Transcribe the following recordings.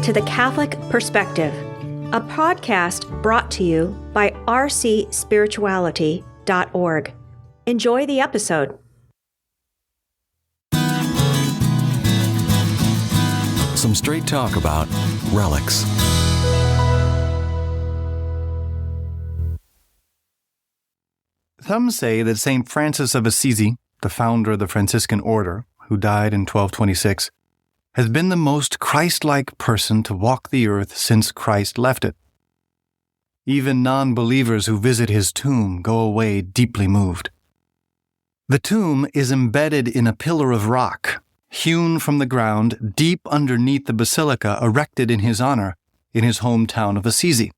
to The Catholic Perspective, a podcast brought to you by rcspirituality.org. Enjoy the episode. Some straight talk about relics. Some say that St. Francis of Assisi, the founder of the Franciscan order, who died in 1226, has been the most Christ-like person to walk the earth since Christ left it. Even non-believers who visit his tomb go away deeply moved. The tomb is embedded in a pillar of rock, hewn from the ground deep underneath the basilica erected in his honor in his hometown of Assisi.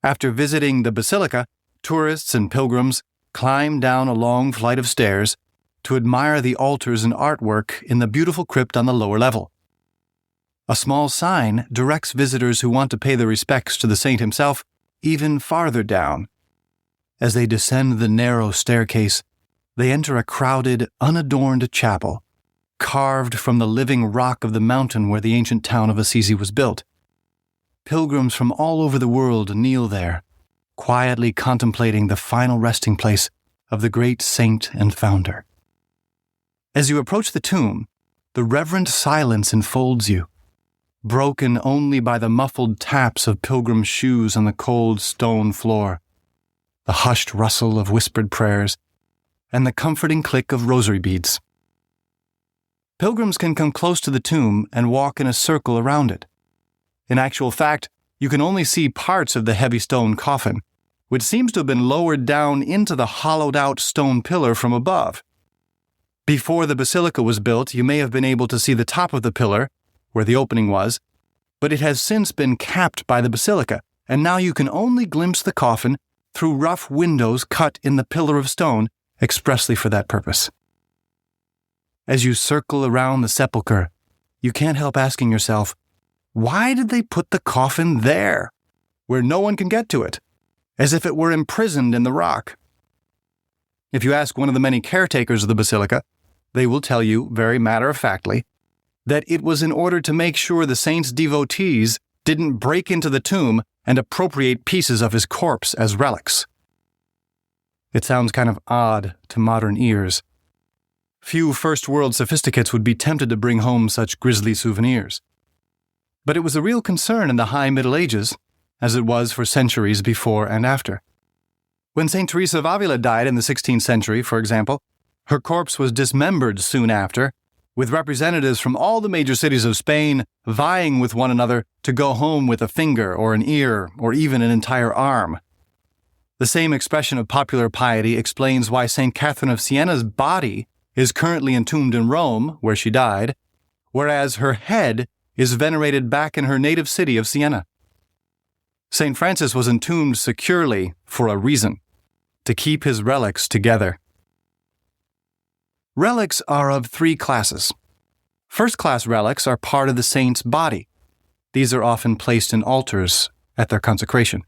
After visiting the basilica, tourists and pilgrims climb down a long flight of stairs to admire the altars and artwork in the beautiful crypt on the lower level. A small sign directs visitors who want to pay their respects to the saint himself even farther down. As they descend the narrow staircase, they enter a crowded, unadorned chapel, carved from the living rock of the mountain where the ancient town of Assisi was built. Pilgrims from all over the world kneel there, quietly contemplating the final resting place of the great saint and founder. As you approach the tomb, the reverent silence enfolds you, broken only by the muffled taps of pilgrim shoes on the cold stone floor, the hushed rustle of whispered prayers, and the comforting click of rosary beads. Pilgrims can come close to the tomb and walk in a circle around it. In actual fact, you can only see parts of the heavy stone coffin, which seems to have been lowered down into the hollowed-out stone pillar from above. Before the basilica was built, you may have been able to see the top of the pillar, where the opening was, but it has since been capped by the basilica, and now you can only glimpse the coffin through rough windows cut in the pillar of stone expressly for that purpose. As you circle around the sepulchre, you can't help asking yourself, why did they put the coffin there, where no one can get to it, as if it were imprisoned in the rock? If you ask one of the many caretakers of the basilica, they will tell you, very matter-of-factly, that it was in order to make sure the saint's devotees didn't break into the tomb and appropriate pieces of his corpse as relics. It sounds kind of odd to modern ears. Few first-world sophisticates would be tempted to bring home such grisly souvenirs. But it was a real concern in the High Middle Ages, as it was for centuries before and after. When St. Teresa of Avila died in the 16th century, for example, her corpse was dismembered soon after, with representatives from all the major cities of Spain vying with one another to go home with a finger or an ear or even an entire arm. The same expression of popular piety explains why St. Catherine of Siena's body is currently entombed in Rome, where she died, whereas her head is venerated back in her native city of Siena. St. Francis was entombed securely for a reason: to keep his relics together. Relics are of three classes. First-class relics are part of the saint's body. These are often placed in altars at their consecration.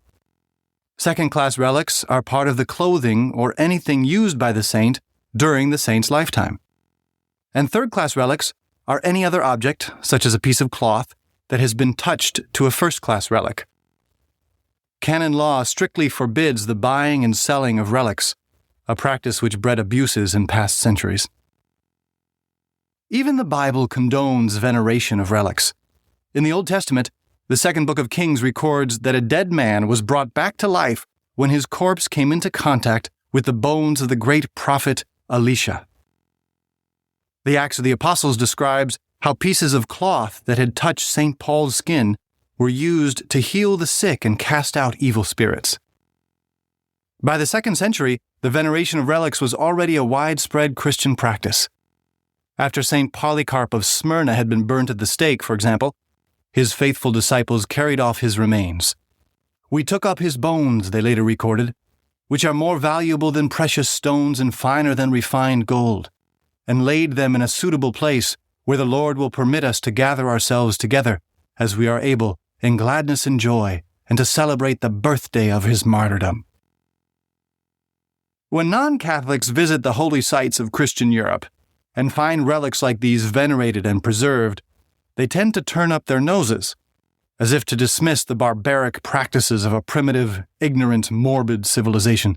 Second-class relics are part of the clothing or anything used by the saint during the saint's lifetime. And third-class relics are any other object, such as a piece of cloth, that has been touched to a first-class relic. Canon law strictly forbids the buying and selling of relics, a practice which bred abuses in past centuries. Even the Bible condones veneration of relics. In the Old Testament, the second book of Kings records that a dead man was brought back to life when his corpse came into contact with the bones of the great prophet Elisha. The Acts of the Apostles describes how pieces of cloth that had touched St. Paul's skin were used to heal the sick and cast out evil spirits. By the 2nd century, the veneration of relics was already a widespread Christian practice. After St. Polycarp of Smyrna had been burnt at the stake, for example, his faithful disciples carried off his remains. "We took up his bones," they later recorded, "which are more valuable than precious stones and finer than refined gold, and laid them in a suitable place where the Lord will permit us to gather ourselves together as we are able in gladness and joy, and to celebrate the birthday of his martyrdom." When non-Catholics visit the holy sites of Christian Europe and find relics like these venerated and preserved, they tend to turn up their noses, as if to dismiss the barbaric practices of a primitive, ignorant, morbid civilization.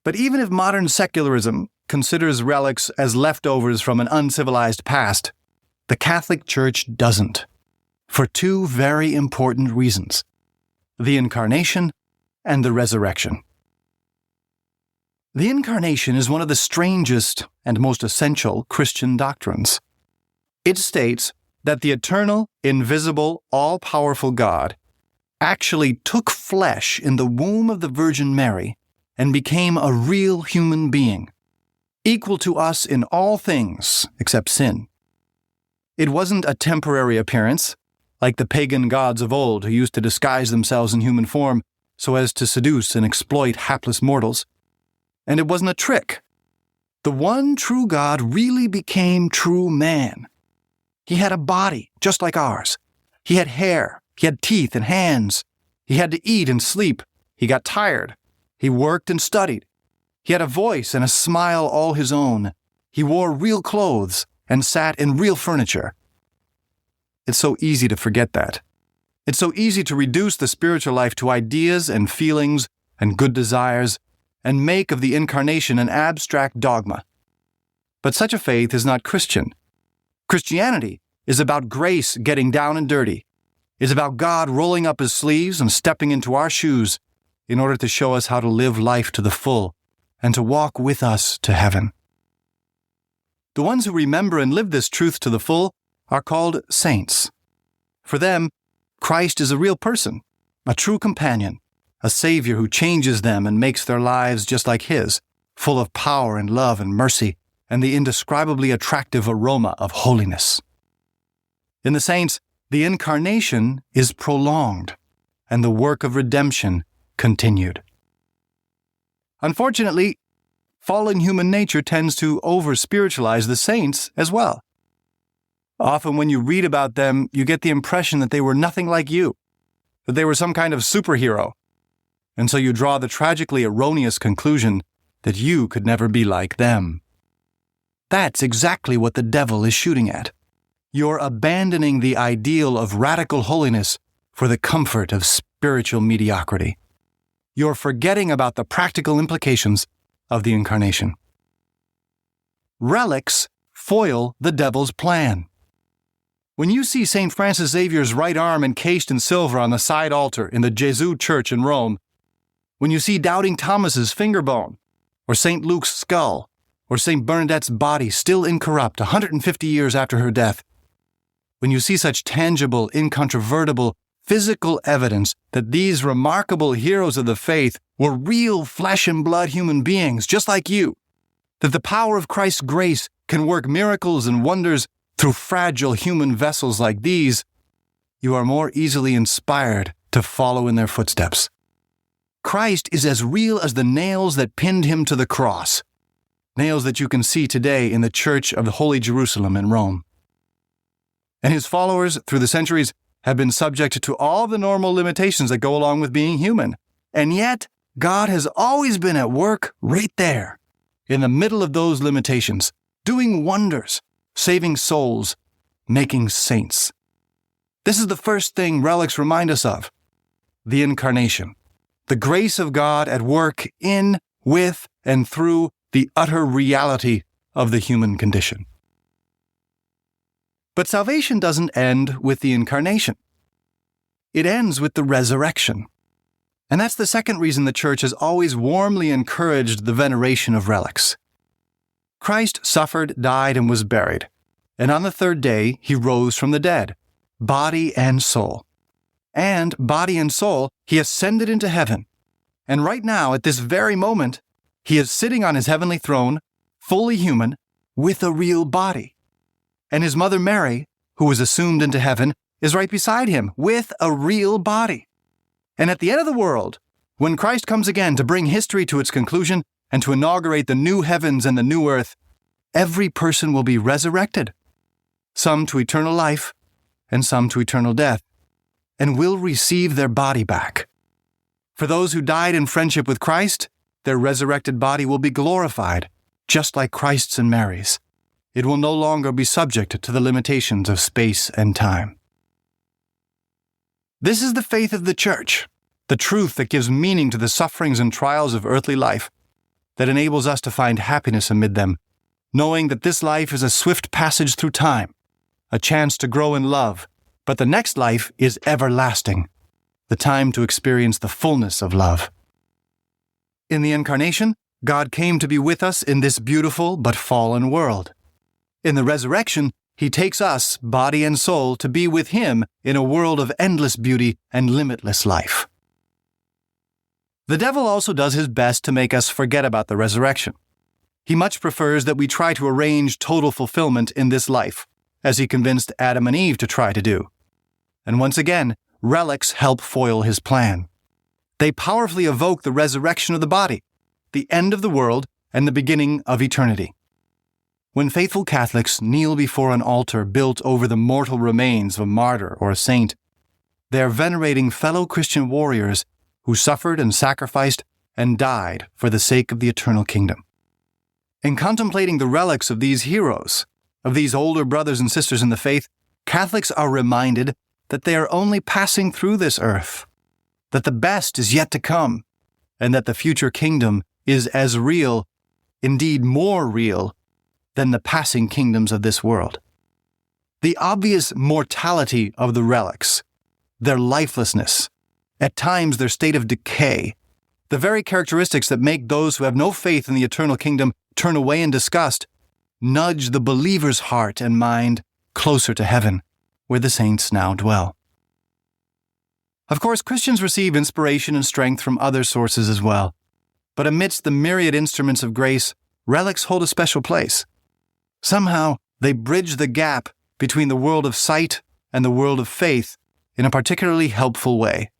But even if modern secularism considers relics as leftovers from an uncivilized past, the Catholic Church doesn't, for two very important reasons: the Incarnation and the Resurrection. The Incarnation is one of the strangest and most essential Christian doctrines. It states that the eternal, invisible, all-powerful God actually took flesh in the womb of the Virgin Mary and became a real human being, equal to us in all things except sin. It wasn't a temporary appearance, like the pagan gods of old who used to disguise themselves in human form so as to seduce and exploit hapless mortals. And it wasn't a trick. The one true God really became true man. He had a body just like ours. He had hair. He had teeth and hands. He had to eat and sleep. He got tired. He worked and studied. He had a voice and a smile all his own. He wore real clothes and sat in real furniture. It's so easy to forget that. It's so easy to reduce the spiritual life to ideas and feelings and good desires and make of the Incarnation an abstract dogma. But such a faith is not Christian. Christianity is about grace getting down and dirty. It's about God rolling up his sleeves and stepping into our shoes in order to show us how to live life to the full and to walk with us to heaven. The ones who remember and live this truth to the full are called saints. For them, Christ is a real person, a true companion, a Savior who changes them and makes their lives just like his, full of power and love and mercy, and the indescribably attractive aroma of holiness. In the saints, the Incarnation is prolonged, and the work of redemption continued. Unfortunately, fallen human nature tends to over-spiritualize the saints as well. Often when you read about them, you get the impression that they were nothing like you, that they were some kind of superhero, and so you draw the tragically erroneous conclusion that you could never be like them. That's exactly what the devil is shooting at. You're abandoning the ideal of radical holiness for the comfort of spiritual mediocrity. You're forgetting about the practical implications of the Incarnation. Relics foil the devil's plan. When you see St. Francis Xavier's right arm encased in silver on the side altar in the Gesù Church in Rome, when you see Doubting Thomas's finger bone, or St. Luke's skull, or St. Bernadette's body still incorrupt 150 years after her death, when you see such tangible, incontrovertible, physical evidence that these remarkable heroes of the faith were real flesh and blood human beings just like you, that the power of Christ's grace can work miracles and wonders through fragile human vessels like these, you are more easily inspired to follow in their footsteps. Christ is as real as the nails that pinned him to the cross, nails that you can see today in the Church of the Holy Jerusalem in Rome. And his followers, through the centuries, have been subject to all the normal limitations that go along with being human. And yet, God has always been at work right there, in the middle of those limitations, doing wonders, saving souls, making saints. This is the first thing relics remind us of: the Incarnation, the grace of God at work in, with, and through the utter reality of the human condition. But salvation doesn't end with the Incarnation. It ends with the resurrection. And that's the second reason the Church has always warmly encouraged the veneration of relics. Christ suffered, died, and was buried. And on the third day, he rose from the dead, body and soul. And, body and soul, he ascended into heaven. And right now, at this very moment, he is sitting on his heavenly throne, fully human, with a real body. And his mother Mary, who was assumed into heaven, is right beside him, with a real body. And at the end of the world, when Christ comes again to bring history to its conclusion and to inaugurate the new heavens and the new earth, every person will be resurrected, some to eternal life and some to eternal death, and will receive their body back. For those who died in friendship with Christ, their resurrected body will be glorified, just like Christ's and Mary's, It will no longer be subject to the limitations of space and time. This is the faith of the Church, the truth that gives meaning to the sufferings and trials of earthly life, that enables us to find happiness amid them, knowing that this life is a swift passage through time, a chance to grow in love, but the next life is everlasting, the time to experience the fullness of love. In the Incarnation, God came to be with us in this beautiful but fallen world. In the resurrection, He takes us, body and soul, to be with Him in a world of endless beauty and limitless life. The devil also does his best to make us forget about the resurrection. He much prefers that we try to arrange total fulfillment in this life, as he convinced Adam and Eve to try to do. And once again, relics help foil his plan. They powerfully evoke the resurrection of the body, the end of the world, and the beginning of eternity. When faithful Catholics kneel before an altar built over the mortal remains of a martyr or a saint, they are venerating fellow Christian warriors who suffered and sacrificed and died for the sake of the eternal kingdom. In contemplating the relics of these heroes, of these older brothers and sisters in the faith, Catholics are reminded that they are only passing through this earth, that the best is yet to come, and that the future kingdom is as real, indeed more real, than the passing kingdoms of this world. The obvious mortality of the relics, their lifelessness, at times their state of decay, the very characteristics that make those who have no faith in the eternal kingdom turn away in disgust, nudge the believer's heart and mind closer to heaven, where the saints now dwell. Of course, Christians receive inspiration and strength from other sources as well, but amidst the myriad instruments of grace, relics hold a special place. Somehow, they bridge the gap between the world of sight and the world of faith in a particularly helpful way.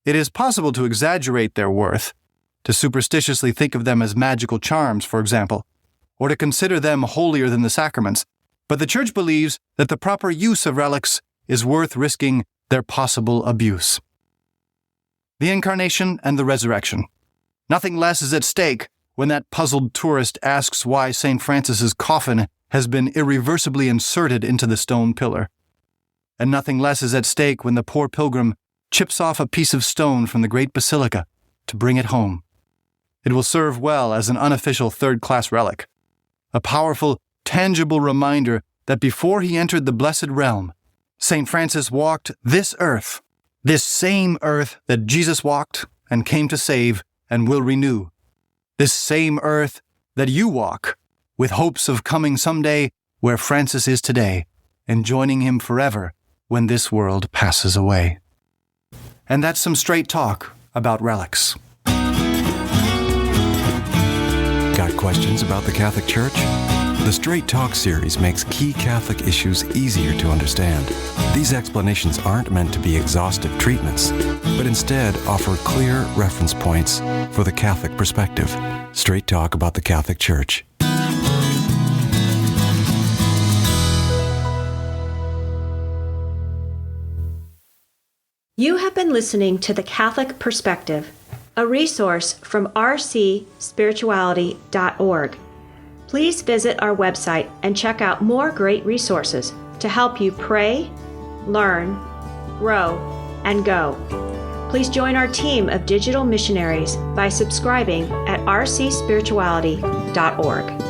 It is possible to exaggerate their worth, to superstitiously think of them as magical charms, for example, or to consider them holier than the sacraments, but the Church believes that the proper use of relics is worth risking their possible abuse. The Incarnation and the Resurrection. Nothing less is at stake when that puzzled tourist asks why St. Francis's coffin has been irreversibly inserted into the stone pillar. And nothing less is at stake when the poor pilgrim chips off a piece of stone from the great basilica to bring it home. It will serve well as an unofficial third-class relic, a powerful, tangible reminder that before he entered the blessed realm, St. Francis walked this earth, this same earth that Jesus walked and came to save and will renew, this same earth that you walk, with hopes of coming someday where Francis is today and joining him forever when this world passes away. And that's some straight talk about relics. Got questions about the Catholic Church? The Straight Talk series makes key Catholic issues easier to understand. These explanations aren't meant to be exhaustive treatments, but instead offer clear reference points for the Catholic perspective. Straight Talk about the Catholic Church. You have been listening to The Catholic Perspective, a resource from rcspirituality.org. Please visit our website and check out more great resources to help you pray, learn, grow, and go. Please join our team of digital missionaries by subscribing at rcspirituality.org.